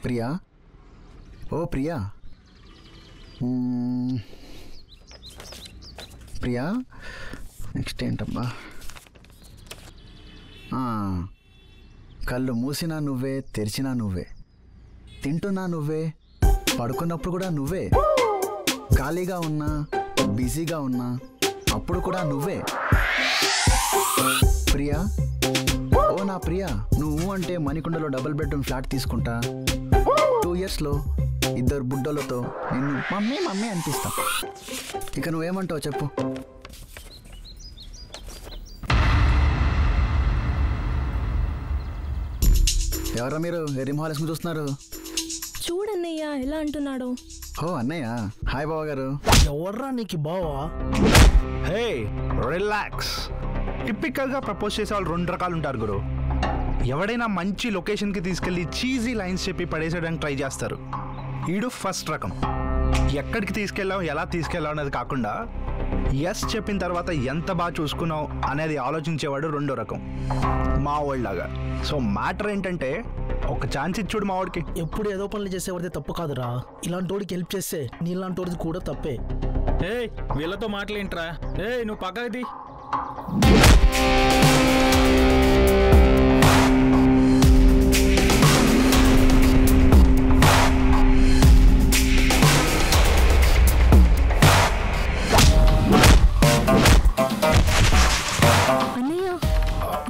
ప్రియా, ఓ Priya, Priya next ఏంటబ్బా? కళ్ళు మూసినా నువ్వే, తెరిచినా నువ్వే, తింటున్నా నువ్వే, పడుకున్నప్పుడు కూడా నువ్వే, ఖాళీగా ఉన్నా బిజీగా ఉన్నా అప్పుడు కూడా నువ్వే. ప్రియా, ఓ నా ప్రియా, నువ్వు అంటే మణికొండలో డబుల్ బెడ్రూమ్ ఫ్లాట్ తీసుకుంటా, 2 yearsలో 2 బుడ్డలతో నిన్ను మమ్మీ మమ్మీ అనిపిస్తా. ఇక నువ్వేమంటావు చెప్పు? ఎవరా మీరు రిమాలస్ని చూస్తున్నారు? చూడన్నయ్య ఎలా అంటున్నాడు. ఓ అన్నయ్య, హాయ్ బావ గారు. ఎవర్రా నీకు బావా? హే రిలాక్స్. టిపికల్గా ప్రపోజ్ చేసే వాళ్ళు 2 రకాలు ఉంటారు గురు. ఎవడైనా మంచి లొకేషన్కి తీసుకెళ్ళి చీజీ లైన్స్ చెప్పి పడేసేయడానికి ట్రై చేస్తారు. ఈడు ఫస్ట్ రకం. ఎక్కడికి తీసుకెళ్ళావు, ఎలా తీసుకెళ్ళావు అనేది కాకుండా ఎస్ చెప్పిన తర్వాత ఎంత బాగా చూసుకున్నావు అనేది ఆలోచించేవాడు 2వ రకం, మా వాళ్ళలాగా. సో మ్యాటర్ ఏంటంటే ఒక ఛాన్స్ ఇచ్చుడు మా వాడికి. ఎప్పుడు ఏదో పనులు చేసేవాడితే తప్పు కాదురా, ఇలాంటి వాడికి హెల్ప్ చేస్తే నీలాంటి వాడిది కూడా తప్పే. ఏయ్ వీళ్ళతో మాటలేంట్రా? ఏయ్ నువ్వు పక్కది. అన్నయ్య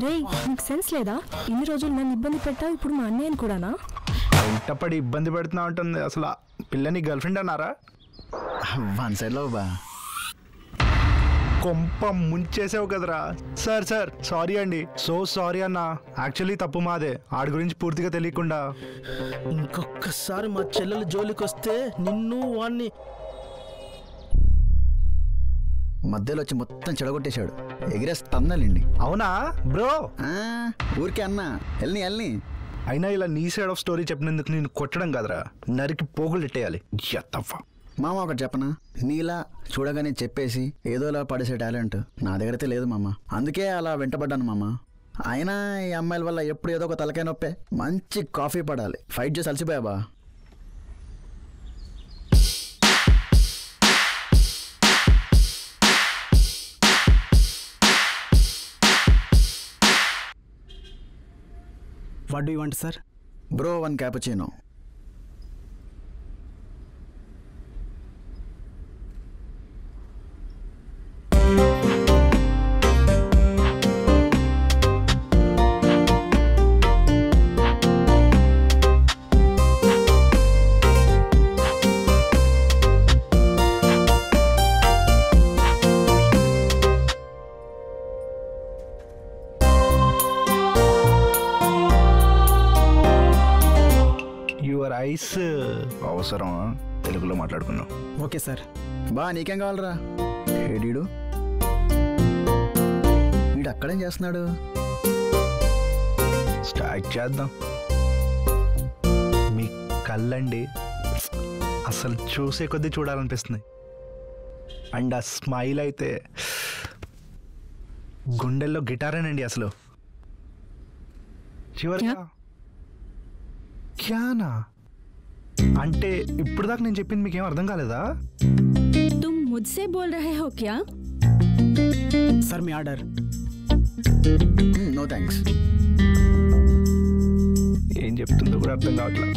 రే, నీకు సెన్స్ లేదా? ఇన్ని రోజులు నన్ను ఇబ్బంది పెట్టావు, ఇప్పుడు మా అన్నయ్యని కూడానా? వెంటపడి ఇబ్బంది పెడుతున్నా ఉంటుంది. అసలు పిల్లని గర్ల్ ఫ్రెండ్ అన్నారా? 1 సైడ్లో బా కొంప ముంచేసావు కదరా. సార్ సార్ సారీ అండి, సో సారీ అన్న. యాక్చువల్లీ తప్పు మాదే, ఆడి గురించి పూర్తిగా తెలియకుండా. ఇంకొకసారి మా చెల్లెలు జోలికి వస్తే నిన్ను వాణ్ణి మధ్యలో వచ్చి మొత్తం చెడగొట్టేశాడు, ఎగిరేస్తన్నలేండి. అవునా బ్రో? ఊరికే అన్నా, వెళ్ళని. అయినా ఇలా నీ సైడ్ ఆఫ్ స్టోరీ చెప్పినందుకు నేను కొట్టడం కదరా, నరికి పోగులు పెట్టేయాలి. మామ ఒకటి చెప్పనా, నీలా చూడగానే చెప్పేసి ఏదోలా పడేసే టాలెంట్ నా దగ్గర అయితే లేదు మామ. అందుకే అలా వెంటబడ్డాను మామ. అయినా ఈ అమ్మాయిల వల్ల ఎప్పుడు ఏదో ఒక తలకాయ నొప్పే. మంచి కాఫీ పడాలి, ఫైట్ చేసి అలసిపోయా బా. What do you want, sir? Bro, 1 cappuccino. Ice అవసరం, తెలుగులో మాట్లాడుకున్నాం. Okay sir. బా నీకేం కావాలరా? ఏడీడు వీడు అక్కడేం చేస్తున్నాడు? స్టార్ట్ చేద్దాం. మీ కళ్ళండి అసలు చూసే కొద్దీ చూడాలనిపిస్తుంది. అండ్ ఆ స్మైల్ అయితే గుండెల్లో గిటారేనండి అసలు. చివరిగా క్యానా అంటే ఇప్పుడు దాకా నేను చెప్పింది మీకేం అర్థం కాలేదా? तुम मुझसे बोल रहे हो क्या? सर మీ ఆర్డర్. No thanks. ఏం చెప్తుందో కూడా అర్థం కావట్లా.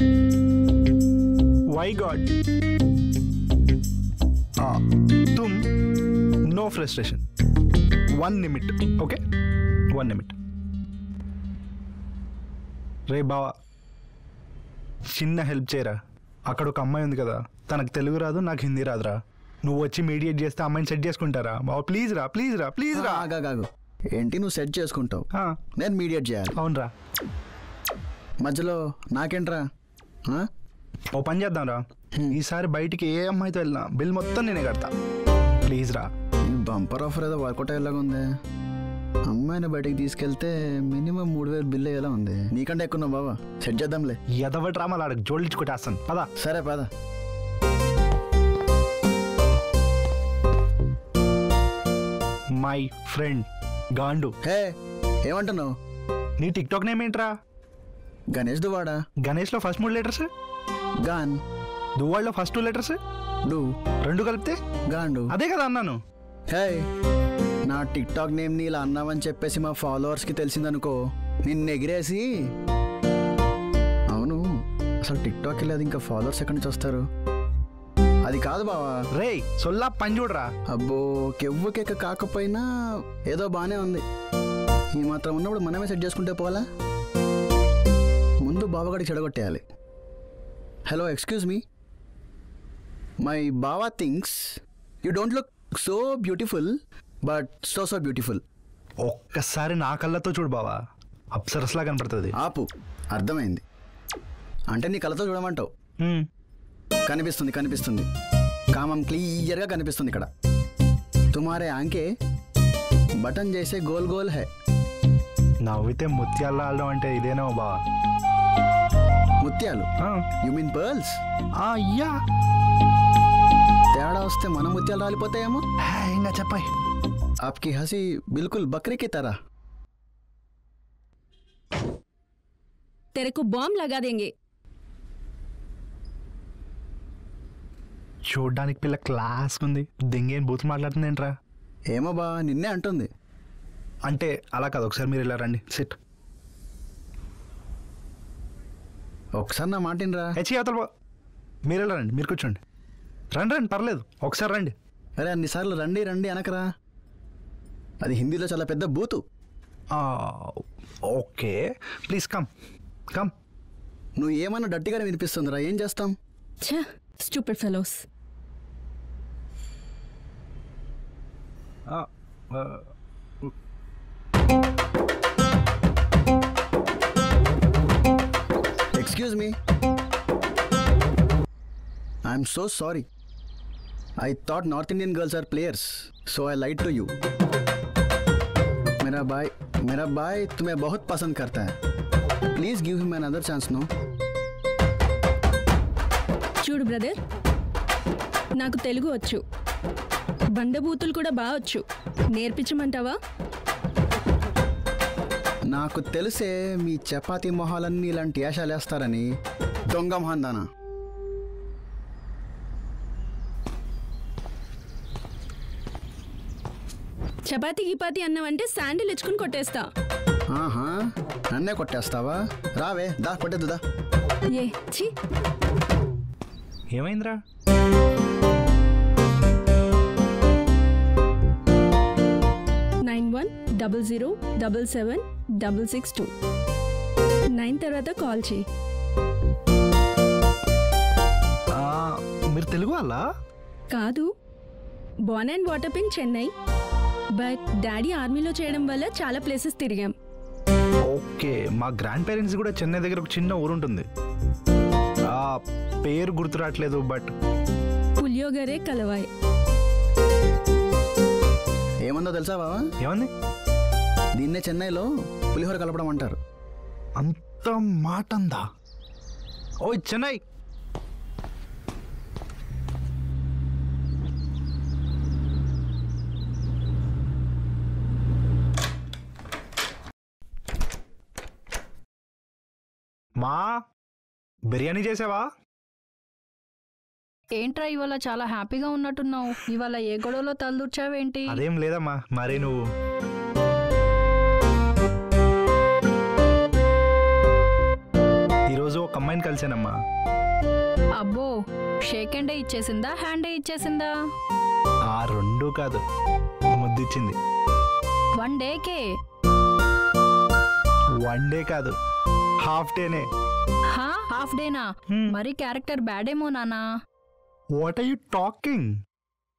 Why God. तुम no frustration, 1 minute. Okay 1 minute. రే బావా, చిన్న హెల్ప్ చేయరా. అక్కడ ఒక అమ్మాయి ఉంది కదా, తనకు తెలుగు రాదు, నాకు హిందీ రాదురా. నువ్వు వచ్చి మీడియేట్ చేస్తే అమ్మాయిని సెట్ చేసుకుంటారా బావా? ప్లీజ్ రా, ప్లీజ్ రా, ప్లీజ్ రా. ఆగాగు. ఏంటి నువ్వు సెట్ చేసుకుంటావు, నేను మీడియేట్ చేయాలి? అవునరా. మధ్యలో నాకేంట్రా? ఓ పని చేద్దాం రా, ఈసారి బయటికి ఏ అమ్మాయితో వెళ్ళినా బిల్ మొత్తం నేనే కడతా. ప్లీజ్ రా. బంపర్ ఆఫర్ ఏదో వర్కౌట్ అయ్యేలాగా ఉంది. అమ్మాయిని బయటికి తీసుకెళ్తే మినిమం 3000 బిల్ అయ్యేలా ఉంది. నీకంటే ఎక్కువ బాబా, సెట్ చేద్దాంలే. ఎదవ డ్రామాలు ఆడకు, జోడించుకుంటేస్తాను పదా. సరే పదా. My friend గాండు. హే ఏమంటున్నావు? నీ టిక్ టాక్ నేమ్ ఏంట్రా? గణేష్ దువాడా. గణేష్లో ఫస్ట్ 3 లెటర్స్ గాన్. దువ్వాళ్ళలో ఫస్ట్ 2 letters డు. 2 కలిపితే గాండు. అదే కదా అన్నాను. హే, నా టిక్ టాక్ నేమ్ని ఇలా అన్నావని చెప్పేసి మా ఫాలోవర్స్కి తెలిసిందనుకో, నిన్ను ఎగిరేసి. అవును, అసలు టిక్ టాక్ లేదు, ఇంకా ఫాలోవర్స్ ఎక్కడి నుంచి వస్తారు? అది కాదు బావా. రే సొల్లా పని చూడరా. అబ్బో, కెవ్వు కేక కాకపోయినా ఏదో బాగానే ఉంది. ఈ మాత్రం ఉన్నప్పుడు మనమే సెట్ చేసుకుంటే పోవాలా? ముందు బావగాడికి చెడగొట్టేయాలి. Hello, excuse me. మై బావా things you don't look so beautiful, but so beautiful. ఒక్కసారి నా కళ్ళతో చూడు బావా, అప్సరస్లా కనపడుతుంది. ఆపు, అర్థమైంది. అంటే నీ కళ్ళతో చూడమంటావు. కనిపిస్తుంది కనిపిస్తుంది, కామం క్లియర్గా కనిపిస్తుంది ఇక్కడ. తుమారే ఆంకే బటన్ చేసే గోల్ గోల్ హై. నవ్వితే ముత్యాలు ఆడడం అంటే ఇదేనా బావా? ముత్యాలు? You mean pearls? యా. తేడా వస్తే మన ముత్యాలు రాలిపోతాయేమో. ఇంకా చెప్పాయి. आपकी हंसी बिल्कुल बकरी की तरह. तेरे को बॉम्ब लगा देंगे. చూడ్డానికి పిల్ల క్లాస్ ఉంది, దింగేం బూత్ మాట్లాడుతుంది ఏంట్రా? ఏమో బా, నిన్నే అంటుంది. అంటే అలా కాదు, ఒకసారి మీరు ఇలా రండి, సిట్. ఒకసారి నా మాటినరా. అవతల మీరు ఇలా రండి, మీరు కూర్చోండి. రండి రండి, పర్లేదు, ఒకసారి రండి. అరే అన్నిసార్లు రండి రండి అనకరా, అది హిందీలో చాలా పెద్ద బూతు. Okay, please come come. నువ్వు ఏమన్నా డట్టిగానే వినిపిస్తుందిరా, ఏం చేస్తాం? ఛ, stupid fellows. Excuse me. I'm so sorry. I thought North Indian girls are players, so I lied to you. मेरा भाई तुम्हें बहुत पसंद करता है. Please give him another chance, no? చూడు బ్రదర్, నాకు తెలుగు వచ్చు, బండబూతులు కూడా బాగా వచ్చు. నేర్పించమంటావా? నాకు తెలిసే మీ చపాతీ మొహాలన్నీ ఇలాంటి యాషాలు వేస్తారని. దొంగ మొహందానా. చపాతీ గిపాతి అన్నావంటే శాండిల్ ఇచ్చుకుని కొట్టేస్తా. ఆహా, నన్నే కొట్టేస్తావా? రావే, దా కొట్టేద్దు, దా. ఏ ఛీ, ఏమైందిరా? 9100777662. 9 తర్వాత కాల్ చేయి. మీరు తెలుగు వాళ్ళ? కాదు, Born and water in Chennai, but daddy ఆర్మీలో చేయడం వల్ల చాలా ప్లేసెస్ తిరిగాం. ఓకే, మా గ్రాండ్ పేరెంట్స్ కూడా చెన్నై దగ్గర ఒక చిన్న ఊరు ఉంటుంది, ఆ పేరు గుర్తు రావట్లేదు, బట్ పులియోగరే కలవాయ్. ఏమందో తెలుసా బావా? ఏమంది? దీన్నే చెన్నైలో పులిహోర కలపడం అంటారు. అంత మాట అందా? ఓ చెన్నై. మా బిర్యానీ చేసావా? ఏంట్రా ఇవాళ చాలా హ్యాపీగా ఉన్నట్టున్నావు? ఇవాళ ఏ గొడవలో తలదూర్చావేంటి? అదేం లేదమ్మా, మరి నువ్వు ఈరోజు ఒక అమ్మాయిని కలిసానమ్మా. అబ్బో, షేక్ హ్యాండే ఇచ్చేసిందా, హ్యాండే ఇచ్చేసిందా? ఆ రెండు కాదు, ముద్దిచ్చింది. 1 డేకే? 1 డే కాదు, హాఫ్ డేనే. హాఫ్ డేనా? మరి క్యారెక్టర్ బ్యాడ్ ఏమో నానా. What are you talking?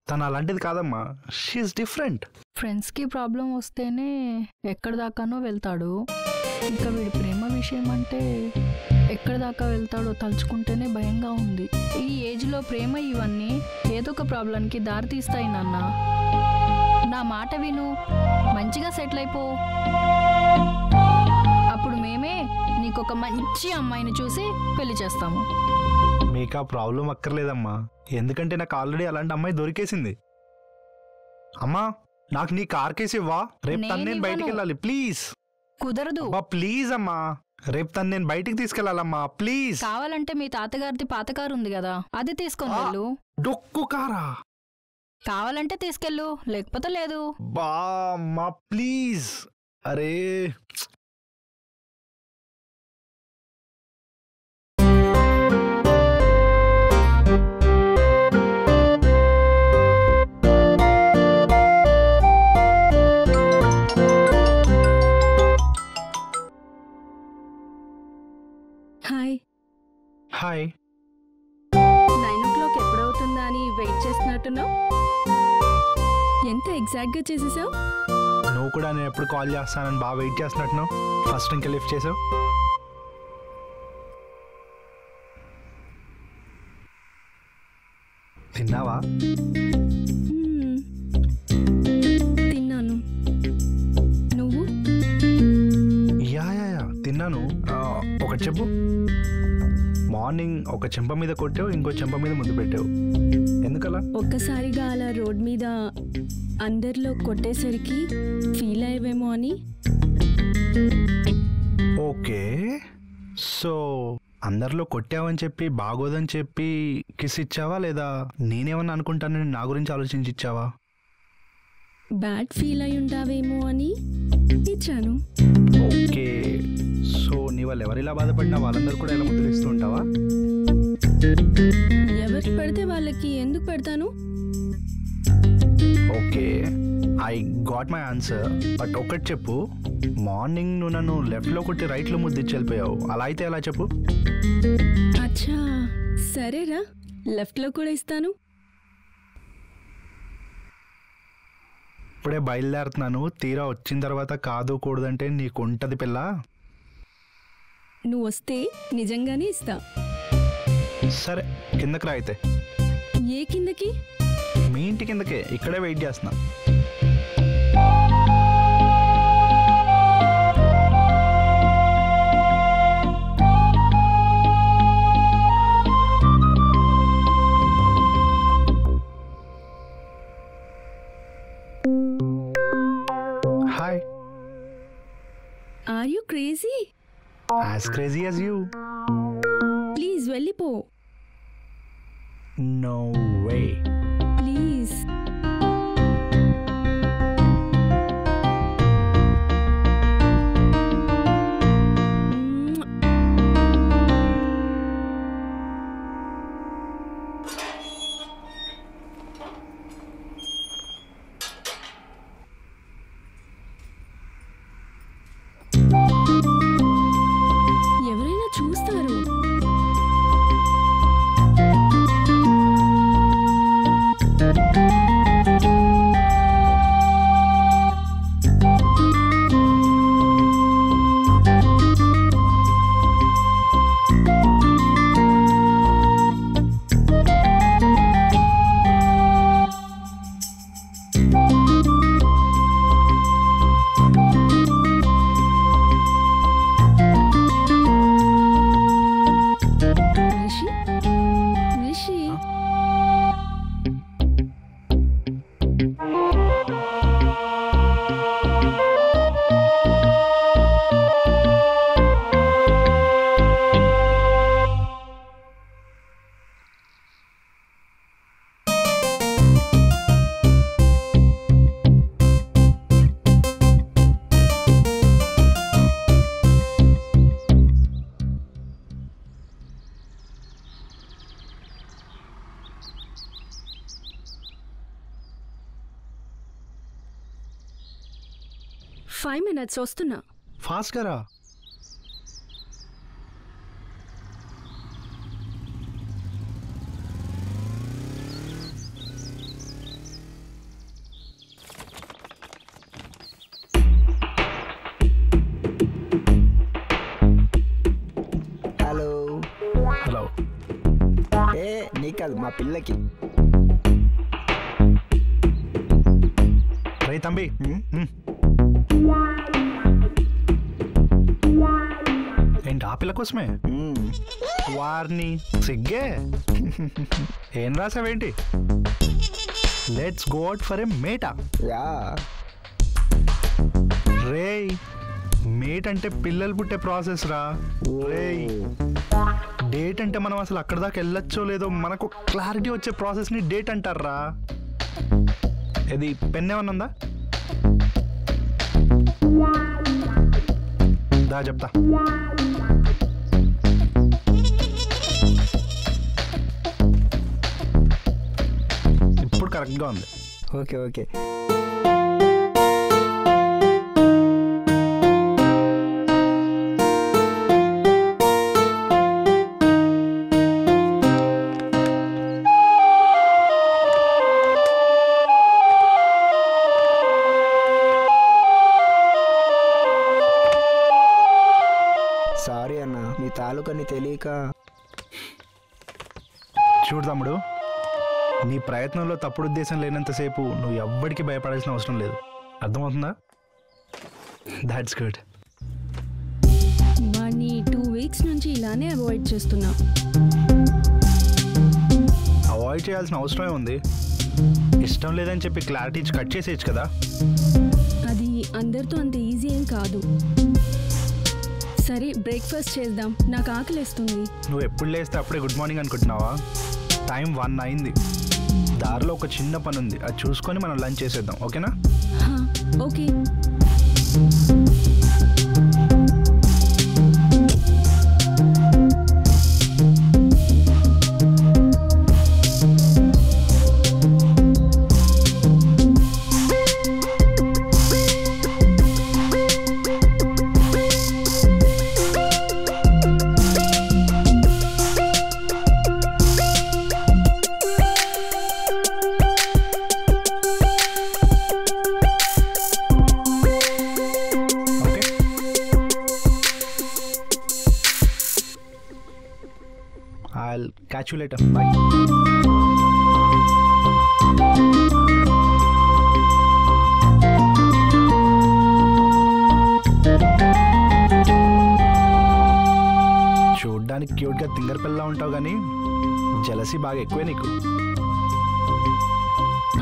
తను అలాంటిది కాదమ్మా, షీఈస్ డిఫరెంట్. ఫ్రెండ్స్కి ప్రాబ్లం వస్తేనే ఎక్కడి దాకానో వెళ్తాడు, ఇంకా వీడి ప్రేమ విషయం అంటే ఎక్కడి దాకా వెళ్తాడో తలుచుకుంటేనే భయంగా ఉంది. ఈ ఏజ్లో ప్రేమ ఇవన్నీ ఏదో ఒక ప్రాబ్లంకి దారితీస్తాయి నాన్న. నా మాట విను, మంచిగా సెటిల్ అయిపో. అప్పుడు మేమే నీకొక మంచి అమ్మాయిని చూసి పెళ్లి చేస్తాము. మీకు ఆ ప్రాబ్లం అక్కర్లేదమ్మా, ఎందుకంటే నాకు ఆల్రెడీ అలాంటి అమ్మాయి దొరికేసింది. అమ్మా, నాకు నీ కార్ కేసు ఇవ్వా, రేపు తను నేను బయటికి వెళ్ళాలి, ప్లీజ్. కుదరదు. ప్లీజ్ అమ్మా, రేపు తను నేను బయటికి తీసుకెళ్ళాలమ్మా ప్లీజ్. కావాలంటే మీ తాతగారిది పాత కారు ఉంది కదా, అది తీసుకొని వెళ్ళు. డొక్కు కారా? కావాలంటే తీసుకెళ్ళు, లేకపోతే లేదు. బా అమ్మా ప్లీజ్. అరే హాయ్. హాయ్. 9 o'clock ఎప్పుడవుతుందా అని వెయిట్ చేస్తున్నట్టున్నావు. ఎంత ఎగ్జాక్ట్గా చేసేసావు? నువ్వు కూడా నేను ఎప్పుడు కాల్ చేస్తానని బాగా వెయిట్ చేస్తున్నట్టు ఫస్ట్ ఇంకా లిఫ్ట్ చేసావు. తిన్నావా? తిన్నాను. నువ్వు? యా తిన్నాను. ఒకటి చెప్పు. మార్నింగ్ ఒక చెంప మీద కొట్టావు, ఇంకో చెంప మీద ముద్దు పెట్టావు, ఎందుకలా? ఒక్కసారిగా అలా రోడ్ మీద అందరిలో కొట్టేసరికి ఫీల్ అయ్యేవేమో అని. ఓకే, సో అందరిలో కొట్టావని చెప్పి బాగోదని చెప్పి కిస్ ఇచ్చావా, లేదా నేనేమన్నా అనుకుంటానని నా గురించి ఆలోచించి ఇచ్చావా? బ్యాడ్ ఫీల్ అయి ఉంటావేమో అని ఇచ్చాను. ఓకే, సో నీ వాళ్ళు ఎవరిలా బాధపడినా వాళ్ళందరూ కూడా ఇలా ముద్దులు ఇస్తూ ఉంటావా? ఎవరికి పెడితే వాళ్ళకి ఎందుకు పెడతాను? Okay, I got my answer. But ఒకటి చెప్పు, మార్నింగ్ నువ్వు నన్ను లెఫ్ట్లో కొట్టి రైట్లో ముద్దిచ్చి వెళ్ళిపోయావు, అలా అయితే ఎలా చెప్పు? అచ్చా సరేరా, లెఫ్ట్లో కూడా ఇస్తాను. ఇప్పుడే బయలుదేరుతున్నాను, తీరా వచ్చిన తర్వాత కాదు కూడదంటే నీకు ఉంటుంది పిల్ల. నువ్వు వస్తే నిజంగానే ఇస్తా. సరే కిందకి రా అయితే. ఏ కిందకి? మీ ఇంటి కిందకే, ఇక్కడే వెయిట్ చేస్తున్నా. Hi. Are you crazy? As crazy as you. Please వెళ్ళిపో. No way. ప్లీజ్. ఎవరైనా చూస్తారు. రిషి, రిషి, ఫైవ్ మినిట్స్ వస్తున్నా. ఫాస్ట్గా రా. హలో. హలో. నీ కాదు, మా పిల్లకి. రే తంబి, ఏంటి ఆ పిల్ల కోసమే? వారిని సిగ్గే. ఏం రాసావేంటి? Let's go out for a mate. Yeah. రే మేట్ అంటే పిల్లలు పుట్టే ప్రాసెస్ రా. డేట్ అంటే మనం అసలు అక్కడ దాకా వెళ్ళొచ్చో లేదో మనకు క్లారిటీ వచ్చే ప్రాసెస్ని డేట్ అంటారా. ఇది పెన్ ఏమన్నా ఉందా? దా చెప్తా. ఇప్పుడు కరెక్ట్గా ఉంది. Okay okay. సారీ అన్న, మీ తాలూకని తెలియక. చూడు తమ్ముడు, నీ ప్రయత్నంలో తప్పుడు ఉద్దేశం లేనంతసేపు నువ్వు ఎవ్వడికి భయపడాల్సిన అవసరం లేదు. అర్థమవుతుందా? That's good. వాడిని 2 weeks నుంచి ఇలానే అవాయిడ్ చేస్తున్నా. అవాయిడ్ చేయాల్సిన అవసరమే ఉంది. ఇష్టం లేదని చెప్పి క్లారిటీ ఇచ్చి కట్ చేసేయచ్చు కదా. అది అందరితో అంత ఈజీ ఏం కాదు. సరే, బ్రేక్ఫాస్ట్ చేద్దాం, నాకు ఆకలిస్తుంది. నువ్వు ఎప్పుడు లేస్తే అప్పుడే గుడ్ మార్నింగ్ అనుకుంటున్నావా? టైం 1 అయింది. దారిలో ఒక చిన్న పని ఉంది, అది చూసుకొని మనం లంచ్ చేసేద్దాం. ఓకేనా? Okay. I'll catch you later. Bye. చూడ్డానికి క్యూట్గా తింగర్ పిల్ల ఉంటావు కానీ జలసీ బాగా ఎక్కువే నీకు.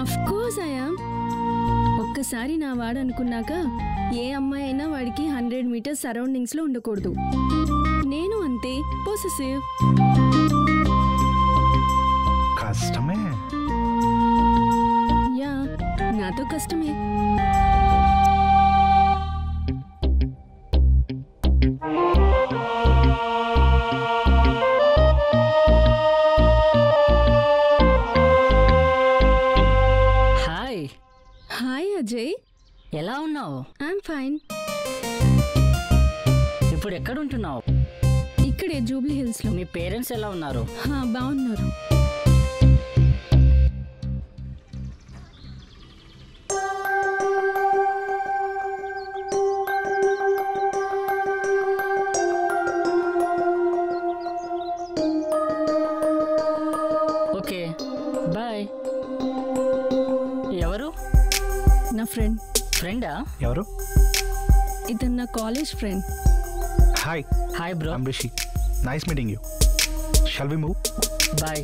Of course I am. ఒక్కసారి నా వాడు అనుకున్నాక ఏ అమ్మాయి అయినా వాడికి 100 meters సరౌండింగ్స్లో ఉండకూడదు. నేను అంతే, పొసెసివ్. కష్టమే. యా, నాతో కష్టమే. హాయ్. హాయ్ అజయ్, ఎలా ఉన్నావు? I'm fine. ఇప్పుడు ఎక్కడ ఉంటున్నావు? ఇక్కడే జూబ్లీ హిల్స్లో. మీ పేరెంట్స్ ఎలా ఉన్నారు? బాగున్నారు. Okay, bye. ఎవరు? నా ఫ్రెండ్. ఫ్రెండా? ఎవరు? ఇతను నా college friend. Hi. Hi bro. I'm Rishi. Nice meeting you. Shall we move? Bye.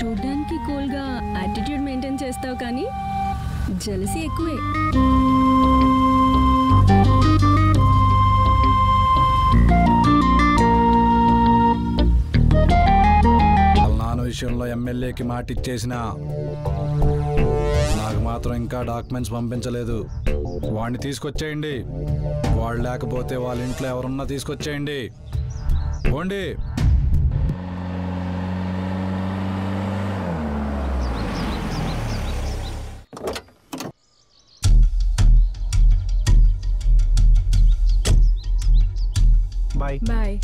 చూడ్డానికి కూల్గా యాటిట్యూడ్ మెయింటైన్ చేస్తావు కానీ జలసీ ఎక్కువే. నాన్న విషయంలో ఎమ్మెల్యేకి మాట ఇచ్చేసిన నాకు మాత్రం ఇంకా డాక్యుమెంట్స్ పంపించలేదు. వాడిని తీసుకొచ్చేయండి. వాడు లేకపోతే వాళ్ళ ఇంట్లో ఎవరున్నా తీసుకొచ్చేయండి. పోండి. బాయ్. బాయ్.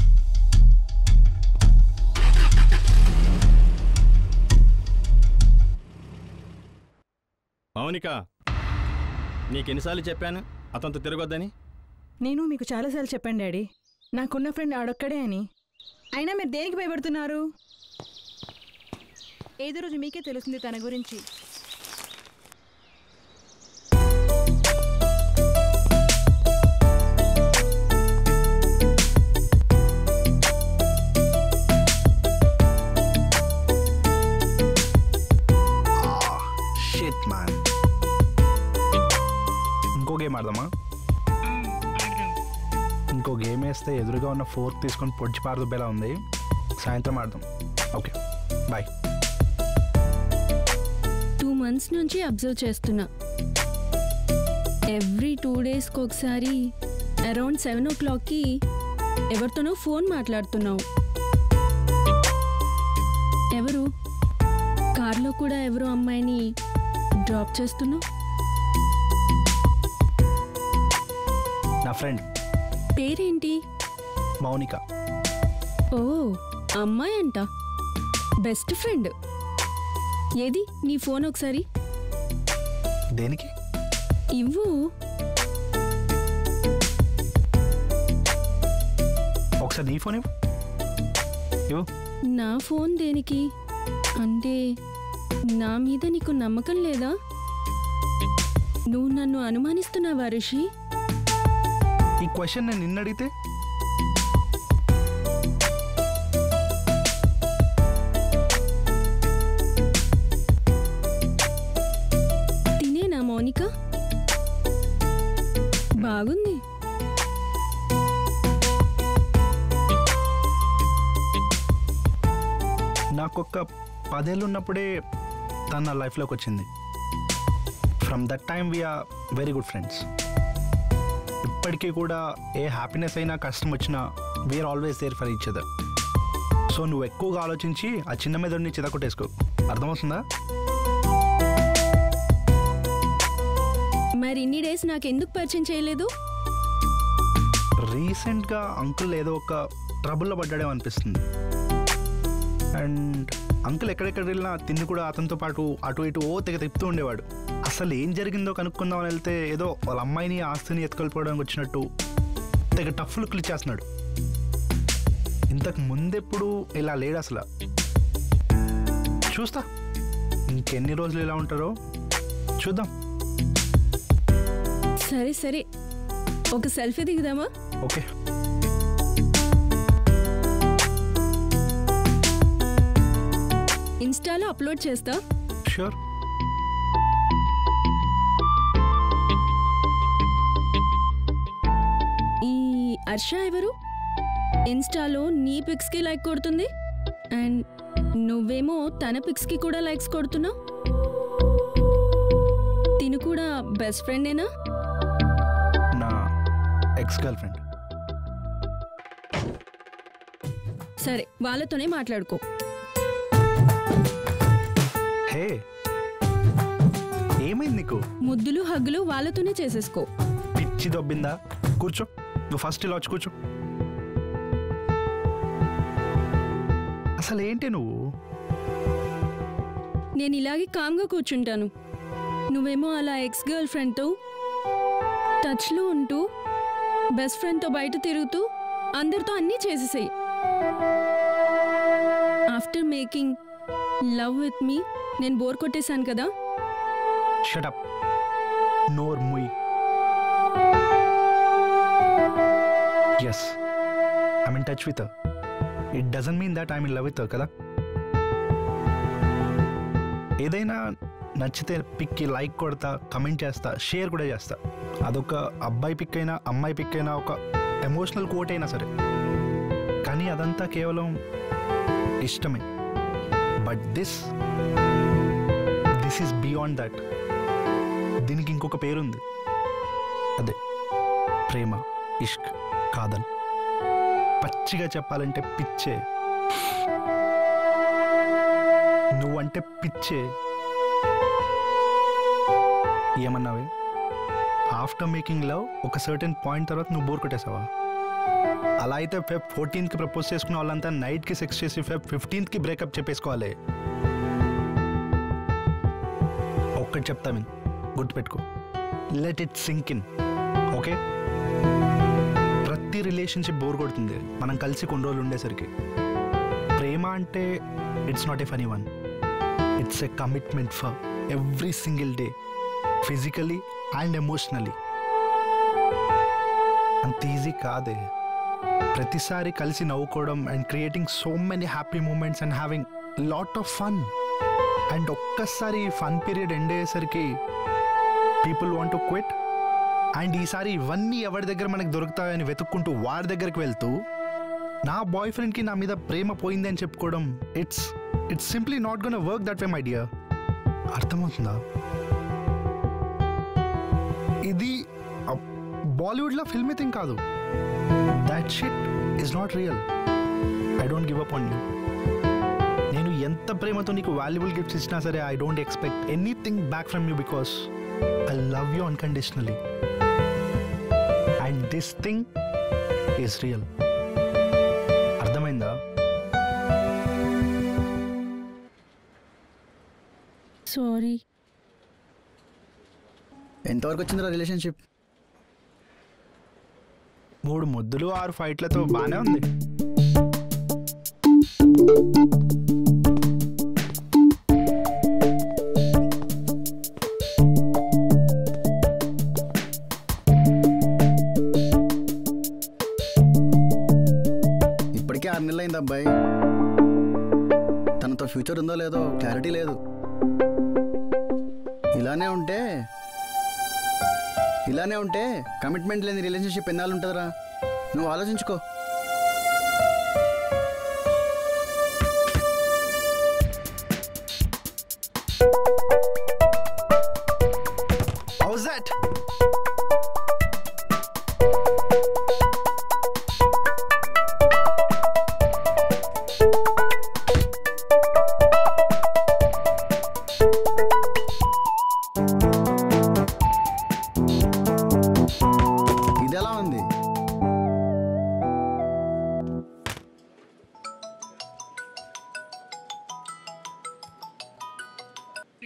మౌనిక, నీకెన్నిసార్లు చెప్పాను అతనితో తిరగొద్దని? నేను మీకు చాలాసార్లు చెప్పాను డాడీ, నాకున్న ఫ్రెండ్ ఆడొక్కడే అని. అయినా మీరు దేనికి భయపడుతున్నారు? ఏదో రోజు మీకే తెలుస్తుంది తన గురించి. ఇంకో గేమ్ ఆడదామా? ఇంకో గేమ్ వేస్తే ఎదురుగా ఉన్న ఫోర్క్ తీసుకొని పొడిచి పారదుబ్బేలా ఉంది. సాయంత్రం ఆడదాం. Okay bye. 2 months నుంచి అబ్జర్వ్ చేస్తున్నా. ఎవ్రీ 2 daysకి ఒకసారి అరౌండ్ 7 o'clockకి ఎవరితోనో ఫోన్ మాట్లాడుతున్నావు. ఎవరు? కార్లో కూడా ఎవరో అమ్మాయిని డ్రాప్ చేస్తున్నావు. నా ఫ్రెండ్. పేరేంటి? మౌనిక. ఓ అమ్మాయి అంట. Best friend. ఏది నీ ఫోన్ ఒకసారి దేనికి? ఇవ్వు. ఒకసారి నీ ఫోన్ ఇవ్వు. నా ఫోన్ దేనికి? అంటే నా మీద నీకు నమ్మకం లేదా? నువ్వు నన్ను అనుమానిస్తున్నావా రిషి? ఈ క్వశ్చన్ నేను నిన్న అడిగితే తినేనా మౌనిక? బాగుంది. నాకొక 10 ఏళ్ళు ఉన్నప్పుడే తను నా లైఫ్లోకి వచ్చింది. From that time we're very good friends. ఇప్పటికీ కూడా ఏ హ్యాపీనెస్ అయినా కష్టం వచ్చినా we're always there for each other. So నువ్వు ఎక్కువగా ఆలోచించి ఆ చిన్న మెదడుని చితకొట్టేసుకో. అర్థమవుతుందా? మరి ఇన్ని డేస్ నాకెందుకు పరిచయం చేయలేదు? రీసెంట్గా అంకుల్ ఏదో ఒక ట్రబుల్లో పడ్డాడేమో అనిపిస్తుంది. అండ్ అంకుల్ ఎక్కడెక్కడ వెళ్ళినా తిండి కూడా అతనితో పాటు అటు ఇటు తెగ తిప్పుతూ ఉండేవాడు. అసలు ఏం జరిగిందో కనుక్కుందామని వెళ్తే ఏదో వాళ్ళ అమ్మాయిని ఆస్తిని ఎత్తుకెళ్ళిపోవడానికి వచ్చినట్టు తెగ టఫ్ లుక్లు ఇచ్చేస్తున్నాడు. ఇంతకు ముందెప్పుడు ఇలా లేడు అసలు. చూస్తా ఇంకెన్ని రోజులు ఇలా ఉంటారో చూద్దాం. సరే సరే, ఒక సెల్ఫీ దిగుదామా? ఓకే. ఇన్స్టాలో అప్లోడ్ చేస్తా. షూర్. ఈ హర్ష ఎవరు? ఇన్స్టాలో నీ పిక్స్కి లైక్ కొడుతుంది అండ్ నువ్వేమో తన పిక్స్కి కూడా లైక్స్ కొడుతున్నావు. తిను కూడా బెస్ట్ ఫ్రెండేనా? నా ఎక్స్ గర్ల్ ఫ్రెండ్. సరే, వాళ్ళతోనే మాట్లాడుకో. హే, ఏమైంది నీకు? ముద్దులు హగ్గులు వాళ్ళతోనే చేసేసుకో. పిచ్చి దొబ్బిందా? కూర్చో. నువ్వు ఫస్ట్ ఇలా వచ్చి కూర్చో. అసలు ఏంటి నువ్వు? నేను ఇలాగే కామ్గా కూర్చుంటాను. నువ్వేమో అలా ఎక్స్ గర్ల్ ఫ్రెండ్తో టచ్లో ఉంటూ బెస్ట్ ఫ్రెండ్తో బయట తిరుగుతూ అందరితో అన్నీ చేసేసాయి. After making love with me నేను బోర్ కొట్టేశాను కదా. Shut up. నోర్ ముయ్. Yes, I'm in touch with her. It doesn't mean that I'm in love with her కదా. ఏదైనా నచ్చితే పిక్కి లైక్ కొడతా, కమెంట్ చేస్తా, షేర్ కూడా చేస్తా. అదొక అబ్బాయి పిక్ అయినా అమ్మాయి పిక్ అయినా ఒక ఎమోషనల్ కోట్ అయినా సరే. కానీ అదంతా కేవలం ఇష్టమే. But this is beyond that. దీనికి ఇంకొక పేరుంది. అదే ప్రేమ, ఇష్క్, కాదల్. పచ్చిగా చెప్పాలంటే పిచ్చే. నువ్వంటే పిచ్చే. ఏమన్నావే? ఆఫ్టర్ మేకింగ్ లవ్ ఒక సర్టెన్ పాయింట్ తర్వాత నువ్వు బోర్ కొట్టేసావా? అలా అయితే Feb 14th ప్రపోజ్ చేసుకున్న వాళ్ళంతా నైట్కి సెక్స్ చేసి Feb 15th బ్రేకప్ చెప్పేసుకోవాలి. ఒక్కటి చెప్తా విను, గుర్తుపెట్టుకో. Let it sink in. Okay? ప్రతి రిలేషన్షిప్ బోర్ కొడుతుంది మనం కలిసి కొన్ని రోజులు ఉండేసరికి. ప్రేమ అంటే it's not a funny one. It's a commitment for every single day, physically and emotionally. అంత ఈజీ కాదే. ప్రతిసారి కలిసి నవ్వుకోవడం and creating so many happy moments and having lot of fun. And ఒక్కసారి ఫన్ పీరియడ్ ఎండ్ అయ్యేసరికి people want to quit. And ఈసారి ఇవన్నీ ఎవరి దగ్గర మనకు దొరుకుతాయని వెతుక్కుంటూ వారి దగ్గరికి వెళ్తూ నా బాయ్ ఫ్రెండ్కి నా మీద ప్రేమ పోయింది అని చెప్పుకోవడం it's simply not gonna work that way my dear. అర్థమవుతుందా? ఇది బాలీవుడ్లో ఫిల్మీ థింగ్ కాదు. That shit is not real. I don't give up on you. నేను ఎంత ప్రేమతో నీకు వాల్యుబుల్ గిఫ్ట్స్ ఇచ్చినా సరే I don't expect anything back from you because I love you unconditionally. And this thing is real. అర్థమైందా? Sorry. ఎంతవరకు వచ్చిందిరా relationship? 3 ముద్దులు 6 ఫైట్లతో బాగానే ఉంది. ఇప్పటికే 6 నెలలు అయింది అబ్బాయి. తనతో ఫ్యూచర్ ఉందో లేదో క్లారిటీ లేదు. ఇలానే ఉంటే కమిట్మెంట్ లేని రిలేషన్షిప్ ఎన్నాళ్ళు ఉంటుందిరా? నువ్వు ఆలోచించుకో. How's that? ఇదెలా ఉంది?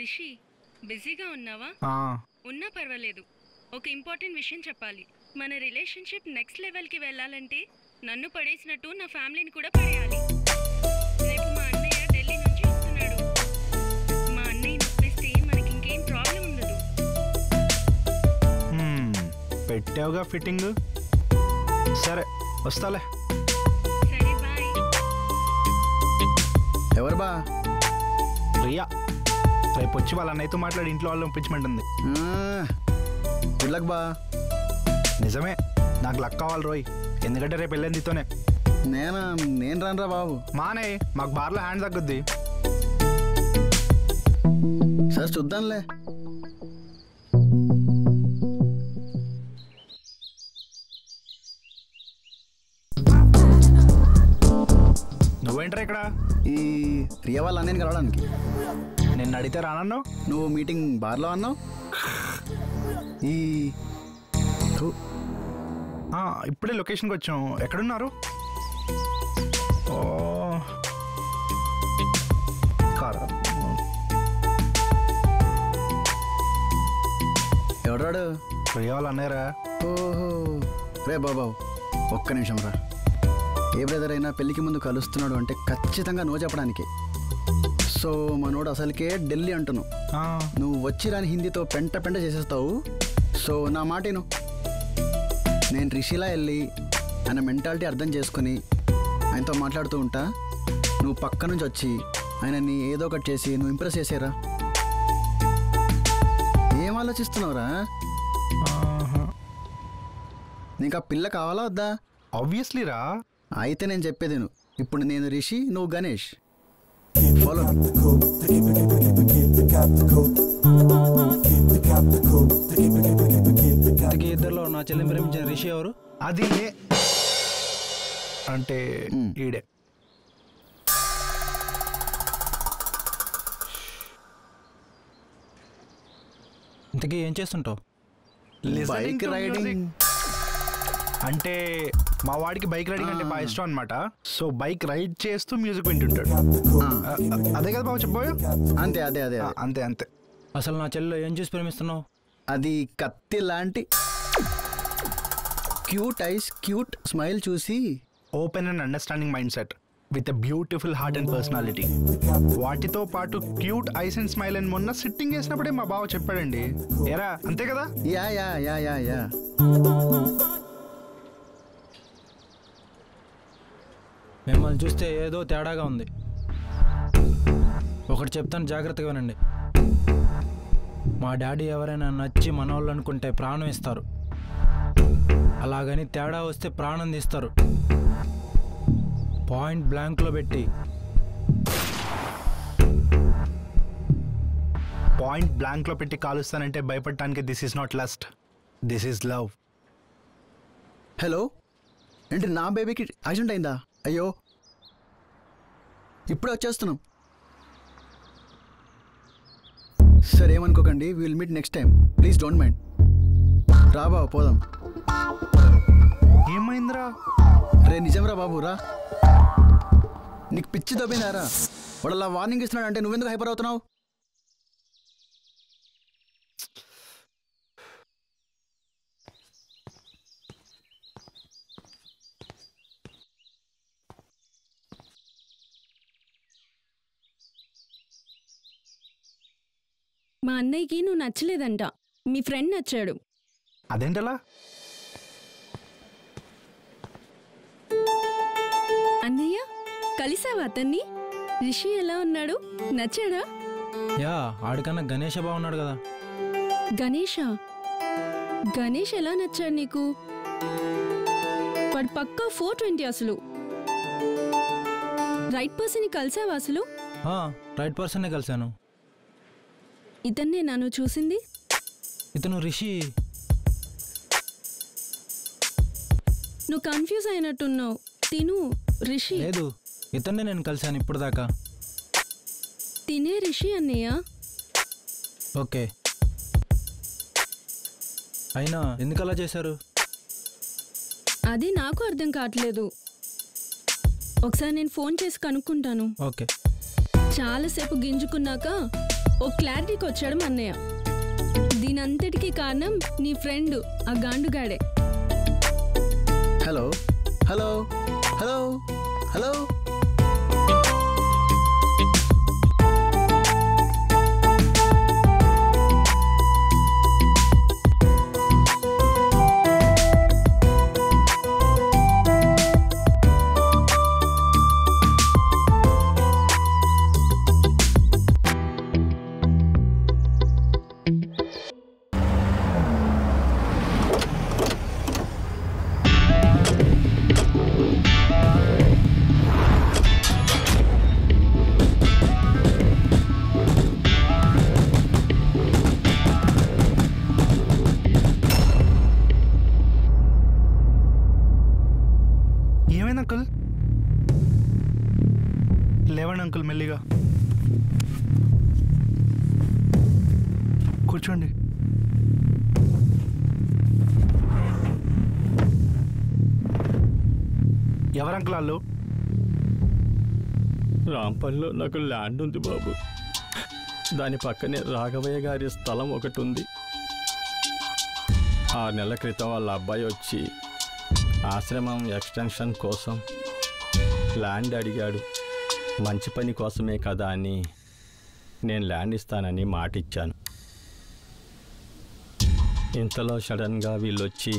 రిషి, బిజీగా ఉన్నావా? ఉన్నా పర్వాలేదు. ఒక ఇంపార్టెంట్ విషయం చెప్పాలి. మన రిలేషన్షిప్ నెక్స్ట్ లెవెల్కి వెళ్ళాలంటే నన్ను పడేసినట్టు నా ఫ్యామిలీని కూడా పడేయాలి. రేపు మా అన్నయ్య ఢిల్లీ నుంచి వస్తున్నాడు. మా అన్నయ్యని ఒప్పిస్తే మనకి ఇంకేం ప్రాబ్లం ఉండదు. పెట్టావుగా ఫిట్టింగ్. సరే వస్తాలే. సరే బాయ్. ఎవరు బా? రియా. రేపు వచ్చి వాళ్ళ అన్నయ్యతో మాట్లాడి ఇంట్లో వాళ్ళు పంపించమంటుంది. గుడ్ లక్ బా. నిజమే, నాకు లక్ కావాలి రోయ్. ఎందుకంటే రేపు వెళ్ళేది నీతోనే. నేను రానురా బాబు. మానే, మాకు బార్లో హ్యాండ్ తగ్గుద్ది. సరే చూద్దాంలే. నువ్వేంట్రా ఇక్కడ? ఈ రియా వాళ్ళ అన్నయ్యని కలవడానికి. నిన్ను అడిగితే రానన్నావు. నువ్వు మీటింగ్ బార్లో అన్నావు. ఇప్పుడే లొకేషన్కి వచ్చాం. ఎక్కడున్నారు? ఎవడాడు? రియా వాళ్ళ అన్నయ్యరా. ఓహో రే బాబు, ఒక్క నిమిషం రా. ఏ బ్రదర్ అయినా పెళ్ళికి ముందు కలుస్తున్నాడు అంటే ఖచ్చితంగా నో చెప్పడానికి. సో మనోడు అసలుకే ఢిల్లీ అంటున్నావు. నువ్వు వచ్చి రాని హిందీతో పెంట చేసేస్తావు. సో నా మాటను నేను రిషిలా వెళ్ళి ఆయన మెంటాలిటీ అర్థం చేసుకుని ఆయనతో మాట్లాడుతూ ఉంటా. నువ్వు పక్క నుంచి వచ్చి ఆయనని ఏదో ఒకటి చేసి నువ్వు ఇంప్రెస్ చేసేరా. ఏం ఆలోచిస్తున్నావురా? నీకు ఆ పిల్ల కావాలా వద్దా? ఆబ్వియస్లీ రా. అయితే నేను చెప్పేది నువ్వు. ఇప్పుడు నేను రిషి, నువ్వు గణేష్. ఫాలో. ఇద్దరులో నా చెల్లి ప్రేమించిన రిషి ఎవరు? అది అంటే ఈడే. ఇంతకీ ఏం చేస్తుంటావు? Bike riding. అంటే మా వాడికి బైక్ రైడింగ్ అంటే బాగా ఇష్టం అనమాట. సో బైక్ రైడ్ చేస్తూ మ్యూజిక్ వింటుంటాడు. అదే కదా బాబు చెప్పబోయా? అంతే అదే అదే అంతే అంతే. అసలు నా చెల్లిలో ఏం చూసి ప్రేమిస్తున్నావు? అది కత్తి లాంటి క్యూట్ ఐస్, క్యూట్ స్మైల్ చూసి. Open and understanding mind set. With a beautiful heart and personality. వాటితో పాటు క్యూట్ ఐస్ అండ్ స్మైల్ అని మొన్న సిట్టింగ్ చేసినప్పుడే మా బావ చెప్పాడండి. ఏరా అంతే కదా? Yeah yeah yeah yeah yeah మిమ్మల్ని చూస్తే ఏదో తేడాగా ఉంది. ఒకటి చెప్తాను, జాగ్రత్తగా వినండి. మా డాడీ ఎవరైనా నచ్చి మనోళ్ళు అనుకుంటే ప్రాణం ఇస్తారు, అలాగని తేడా వస్తే ప్రాణం తీస్తారు. పాయింట్ బ్లాంక్లో పెట్టి. పాయింట్ బ్లాంక్లో పెట్టి కాలుస్తానంటే భయపడటానికి this is not lust, this is love. Hello, ఏంటి నా బేబీకి యాక్సిడెంట్ అయిందా? అయ్యో, ఇప్పుడే వచ్చేస్తున్నాం. సరే ఏమనుకోకండి, will meet next time, please don't mind. రా బాబు పోదాం. ఏమైందిరా? రే నిజంరా బాబు, రా. నీకు పిచ్చి దొబ్బిందారా? వాడు అలా వార్నింగ్ ఇస్తున్నాడు అంటే నువ్వెందుకు హైపర్ అవుతున్నావు? మా అన్నయ్యకి నువ్వు నచ్చలేదంట, మీ ఫ్రెండ్ నచ్చాడు. అదేంటలా? అన్నయ్య కలిసావా అతన్ని? రిషి ఎలా ఉన్నాడు, నచ్చాడా? యా, ఆడికన్నా గణేష బాగున్నాడు కదా. గణేష్ ఎలా నచ్చాడు నీకు? వాడు పక్కా 420 అసలు. రైట్ పర్సన్ కలిసావా అసలు? రైట్ పర్సన్నే కలిశాను. ఇతన్నే నన్ను చూసింది. ఇతను రిషి. నువ్వు కన్ఫ్యూజ్ అయినట్టున్నావు. తిను రిషి లేదు, ఇతన్నే నేను కలిశాను ఇప్పుడు దాకా. తినే రిషి అన్నయ్య. ఓకే, అయినా ఎందుకు అలా చేశారు? అది నాకు అర్థం కావట్లేదు. ఒకసారి నేను ఫోన్ చేసి కనుక్కుంటాను. ఓకే. చాలాసేపు గింజుకున్నాక ఓ క్లారిటీకి వచ్చాడు మా అన్నయ్య. దీనంతటికీ కారణం నీ ఫ్రెండ్ ఆ గాండుగాడే. హలో హలో హలో హలో, లేవండి అంకుల్, మెల్లిగా కూర్చోండి. ఎవరు అంకుల్ వాళ్ళు? రాంపల్లిలో నాకు ల్యాండ్ ఉంది బాబు. దాని పక్కనే రాఘవయ్య గారి స్థలం ఒకటి ఉంది. 6 నెలల క్రితం వాళ్ళ అబ్బాయి వచ్చి ఆశ్రమం ఎక్స్టెన్షన్ కోసం ల్యాండ్ అడిగాడు. మంచి పని కోసమే కదా అని నేను ల్యాండ్ ఇస్తానని మాట ఇచ్చాను. ఇంతలో సడన్గా వీళ్ళొచ్చి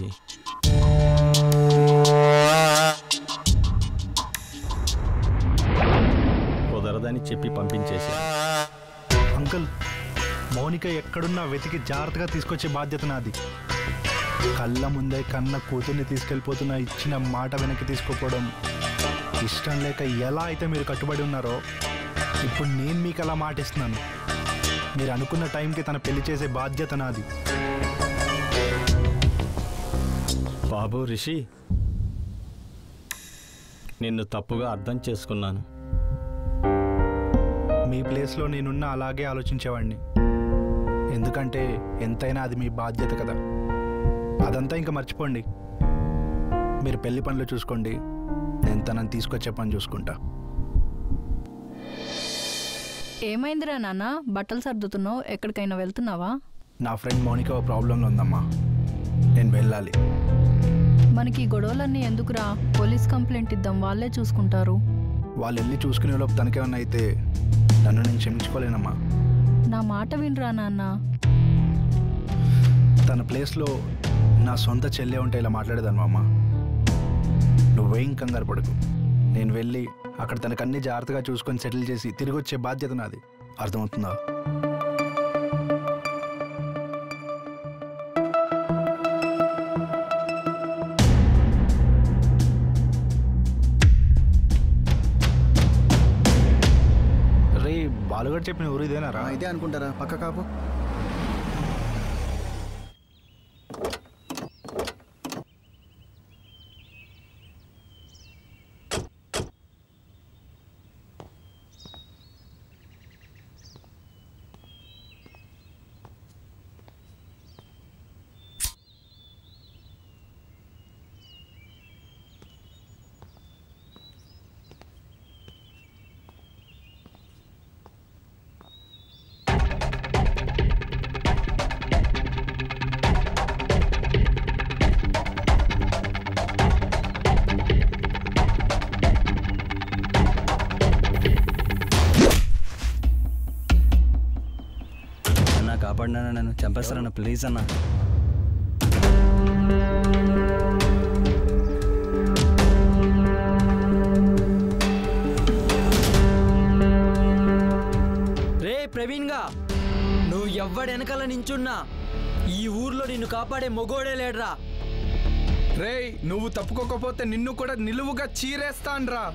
కుదరదని చెప్పి పంపించేశాను. అంకుల్, మౌనిక ఎక్కడున్నా వెతికి జాగ్రత్తగా తీసుకొచ్చే బాధ్యత నాది. కళ్ళ ముందే కన్న కూతుర్ని తీసుకెళ్ళిపోతున్నా ఇచ్చిన మాట వెనక్కి తీసుకోపోవడం ఇష్టం లేక ఎలా అయితే మీరు కట్టుబడి ఉన్నారో ఇప్పుడు నేను మీకు అలా మాటిస్తున్నాను. మీరు అనుకున్న టైంకి తన పెళ్లి చేసే బాధ్యత నాది. బాబు రిషి, నిన్ను తప్పుగా అర్థం చేసుకున్నాను. మీ ప్లేస్లో నేనున్న అలాగే ఆలోచించేవాడిని. ఎందుకంటే ఎంతైనా అది మీ బాధ్యత కదా. అదంతా ఇంకా మర్చిపోండి. మీరు పెళ్లి పనులు చూసుకోండి, నేను తనని తీసుకొచ్చే పని చూసుకుంటా. ఏమైందిరా నాన్న, బట్టలు సర్దుతున్నావు? ఎక్కడికైనా వెళ్తున్నావా? నా ఫ్రెండ్ మౌనిక ఓ ప్రాబ్లంలో ఉందమ్మా, నేను వెళ్ళాలి. మనకి గొడవలన్నీ ఎందుకురా? పోలీస్ కంప్లైంట్ ఇద్దాం, వాళ్ళే చూసుకుంటారు. వాళ్ళు వెళ్ళి చూసుకునే లోపు తనకేమన్నా అయితే నన్ను నేను క్షమించుకోలేనమ్మా. నా మాట వినరా నాన్న. తన ప్లేస్లో నా సొంత చెల్లె ఉంటే ఇలా మాట్లాడేదాను అమ్మ. నువ్వేం కంగారు పడకు. నేను వెళ్ళి అక్కడ తనకు అన్ని జాగ్రత్తగా చూసుకొని సెటిల్ చేసి తిరిగి వచ్చే బాధ్యత నాది. అర్థమవుతుందా? రే బాలుగారు చెప్పిన ఊరు ఇదేనారా? ఇదే అనుకుంటారా? పక్క కాపు. కాపాడినా, నన్ను చంపేస్తారన్న, ప్లీజ్ అన్న. రే ప్రవీణ్గా, నువ్వు ఎవ్వడు వెనకాల నించున్నా ఈ ఊర్లో నిన్ను కాపాడే మొగోడే లేడ్రా. రే నువ్వు తప్పుకోకపోతే నిన్ను కూడా నిలువుగా చీరేస్తాన్రా.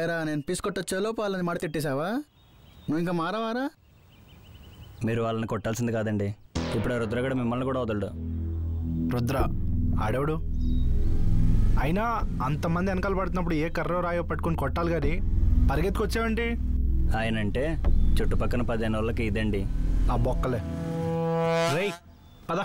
ఏరా నేను పీసుకొట్టొచ్చేలోపు వాళ్ళని మడతెట్టేసావా? నువ్వు ఇంకా మారవారా? మీరు వాళ్ళని కొట్టాల్సింది కాదండి. ఇప్పుడు రుద్రగడ మిమ్మల్ని కూడా వదలడు. రుద్ర ఆడేవుడు? అయినా అంతమంది వెనకాల పడుతున్నప్పుడు ఏ కర్రో రాయో పట్టుకొని కొట్టాలి కానీ పరిగెత్తుకొచ్చావండి. ఆయనంటే చుట్టుపక్కల 15 వాళ్ళకి ఇదండి ఆ బొక్కలే. రేయ్ పద.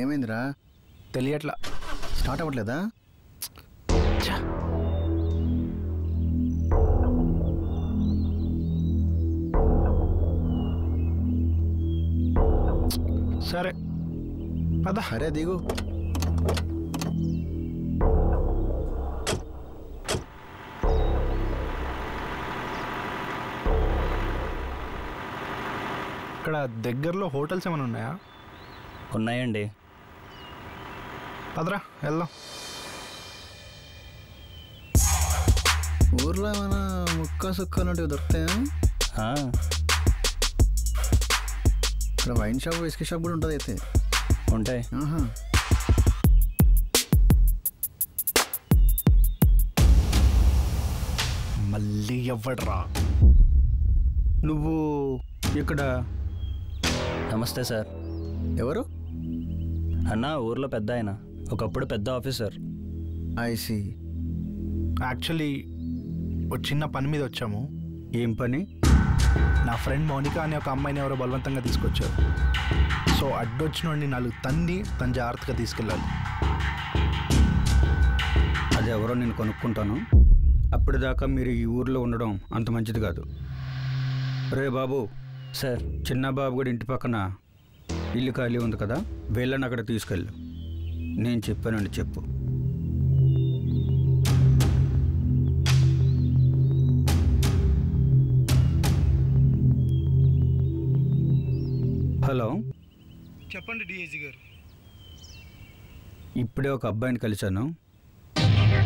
ఏమైందిరా? తెలియట్లా. స్టార్ట్ అవ్వట్లేదా? సరే పద. సరే దిగు. ఇక్కడ దగ్గరలో హోటల్స్ ఏమైనా ఉన్నాయా? ఉన్నాయండి. పదరా వెళ్దాం. ఊర్లో ఏమైనా ముక్క సుక్కలు ఉంటే దొరుకుతాయా? ఇక్కడ వైన్ షాప్, విస్కీ షాప్ కూడా ఉంటుంది అయితే. ఉంటాయి. మళ్ళీ ఎవ్వడ్రా నువ్వు ఇక్కడ? నమస్తే సార్. ఎవరు? అన్న ఊర్లో పెద్ద ఆయన, ఒకప్పుడు పెద్ద ఆఫీసర్. ఐసి. యాక్చువల్లీ ఒక చిన్న పని మీద వచ్చాము. ఏం పని? నా ఫ్రెండ్ మౌనిక అనే ఒక అమ్మాయిని ఎవరో బలవంతంగా తీసుకొచ్చారు. సో అడ్డొచ్చినోడిని 4 తన్ని తన జాగ్రత్తగా తీసుకెళ్ళాలి. అది ఎవరో నేను కొనుక్కుంటాను. అప్పటిదాకా మీరు ఈ ఊర్లో ఉండడం అంత మంచిది కాదు. రే బాబు. సార్. చిన్న బాబు కూడా ఇంటి పక్కన ఇల్లు ఖాళీ ఉంది కదా, వీళ్ళని అక్కడ తీసుకెళ్ళు. నేను చెప్పానండి, చెప్పు. హలో, చెప్పండి డిఐజీ గారు. ఇప్పుడే ఒక అబ్బాయిని కలిశాను.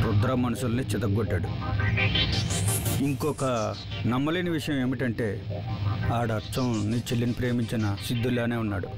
రుద్ర మనుషుల్ని చితగ్గొట్టాడు. ఇంకొక నమ్మలేని విషయం ఏమిటంటే ఆడ అచ్చం నీ చెల్లిని ప్రేమించిన సిద్ధులానే ఉన్నాడు.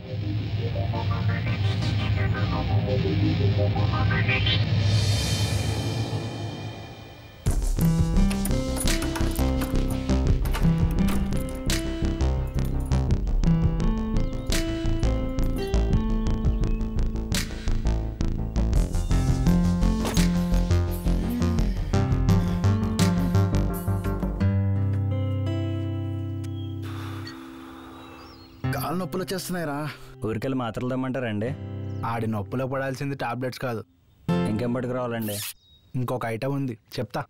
కాళ్ళు నొప్పులు వచ్చేస్తున్నాయిరా. ఊరికెళ్ళి మాత్రలు తెమ్మంటారండి? ఆడి నొప్పులో పడాల్సింది టాబ్లెట్స్ కాదు. ఇంకేం పట్టుకురావాలండి? ఇంకొక ఐటమ్ ఉంది, చెప్తా.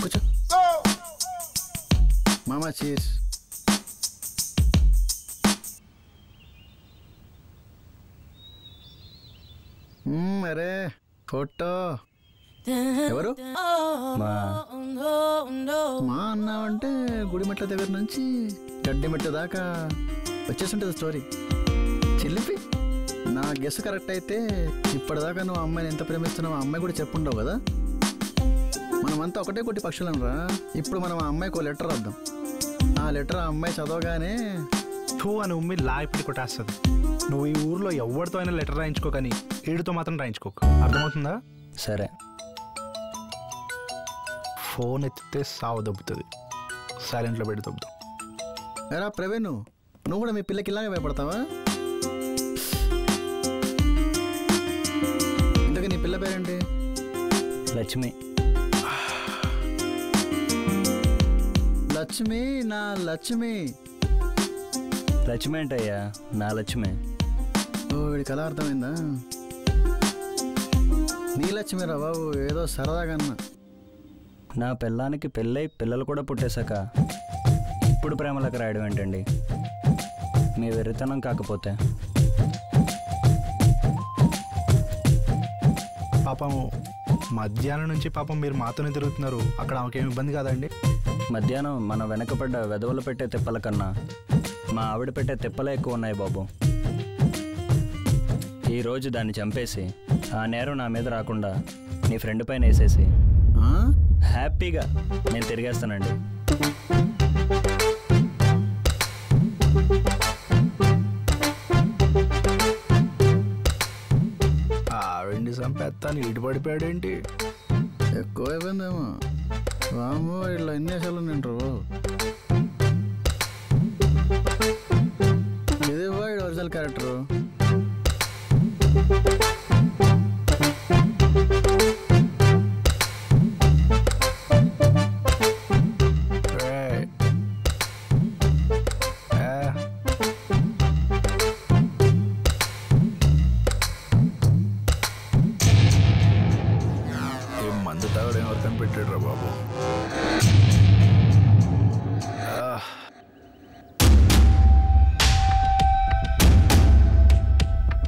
కూర్చో మామా, చీర్స్. అరే ఫోటో ఎవరు? మా అన్నావంటే గుడిమెట్ల దగ్గర నుంచి గడ్డిమెట్ల దాకా వచ్చేసింటుంది స్టోరీ. చిల్లిపి నా గెస్ కరెక్ట్ అయితే ఇప్పటిదాకా నువ్వు అమ్మాయిని ఎంత ప్రేమిస్తున్నావు అమ్మాయి కూడా చెప్పుండవు కదా. మనమంతా ఒకటే కొట్టి పక్షులం రా. ఇప్పుడు మనం ఆ అమ్మాయికి ఒక లెటర్ రాద్దాం. ఆ లెటర్ ఆ అమ్మాయి చదవగానే టూ అని ఉమ్మి లాయిపిడి కొట్టేస్తుంది. నువ్వు ఈ ఊర్లో ఎవరితో అయినా లెటర్ రాయించుకో, కానీ ఈడితో మాత్రం రాయించుకోకు. అర్థమవుతుందా? సరే. ఫోన్ ఎత్తితే సావు దొబ్బుతుంది. సైలెంట్లో పెట్టి దొబ్బుతాం. ఎరా ప్రవీణ్, నువ్వు కూడా మీ పిల్లకి ఇలాగే భయపడతావా? ఇంతకీ నీ పిల్ల పేరేంటి? లక్ష్మి. లక్ష్మి, నా లక్ష్మి. లక్ష్మి ఏంటయ్యా? నా లక్ష్మి. ఓ, వీడికి అలా అర్థమైందా? నీ లక్ష్మి రా బాబు, ఏదో సరదాగా అన్నా. నా పిల్లానికి పెళ్ళై పిల్లలు కూడా పుట్టేశాక ఇప్పుడు ప్రేమలకు రాయడం ఏంటండి? మీ వెర్రితనం కాకపోతే. పాపం మధ్యాహ్నం నుంచి పాపం మీరు మాతోనే తిరుగుతున్నారు. అక్కడ ఆమెకేమి ఇబ్బంది కాదండి? మధ్యాహ్నం మన వెనకపడ్డ వెదవలు పెట్టే తిప్పల కన్నా మా ఆవిడ పెట్టే తిప్పలే ఎక్కువ ఉన్నాయి బాబు. ఈరోజు దాన్ని చంపేసి ఆ నేరం నా మీద రాకుండా నీ ఫ్రెండ్ పైన వేసేసి హ్యాపీగా నేను తిరిగేస్తానండి. ఆవిడ్ని చంపేస్తాను ఇటు పడిపోయాడేంటి? ఎక్కువ అయిపోయిందేమో. వామో, ఇట్లా ఎన్ని వేషాలు నింటారు. ఇది వాడి ఒరిజినల్ క్యారెక్టరు. మందు తాగడం ఎవరికని పెట్టాడు రా బాబు.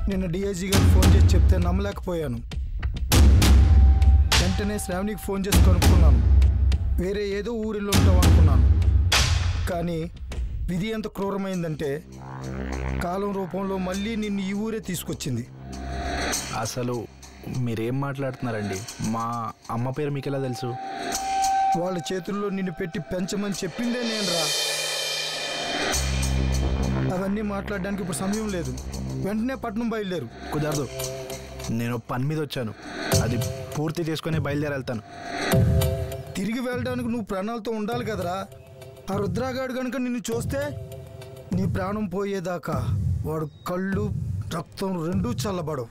నిన్న డిఐజీ గారికి ఫోన్ చేసి చెప్తే నమ్మలేకపోయాను. వెంటనే శ్రావణికి ఫోన్ చేసి కనుక్కున్నాను. వేరే ఏదో ఊరిలో ఉంటావు అనుకున్నాను. కానీ విధి ఎంత క్రూరమైందంటే కాలం రూపంలో మళ్ళీ నిన్ను ఈ ఊరే తీసుకొచ్చింది. అసలు మీరేం మాట్లాడుతున్నారండి? మా అమ్మ పేరు మీకు ఎలా తెలుసు? వాళ్ళ చేతుల్లో నిన్ను పెట్టి పెంచమని చెప్పిందే నేను రా. అవన్నీ మాట్లాడడానికి ఇప్పుడు సమయం లేదు. వెంటనే పట్నం బయలుదేరు. కుదరదు, నేను పని మీద వచ్చాను. అది పూర్తి చేసుకుని బయలుదేరెళ్తాను. తిరిగి వెళ్ళడానికి నువ్వు ప్రాణాలతో ఉండాలి కదరా. ఆ రుద్రాగాడు కనుక నిన్ను చూస్తే నీ ప్రాణం పోయేదాకా వాడు కళ్ళు రక్తం రెండూ చల్లబడవు.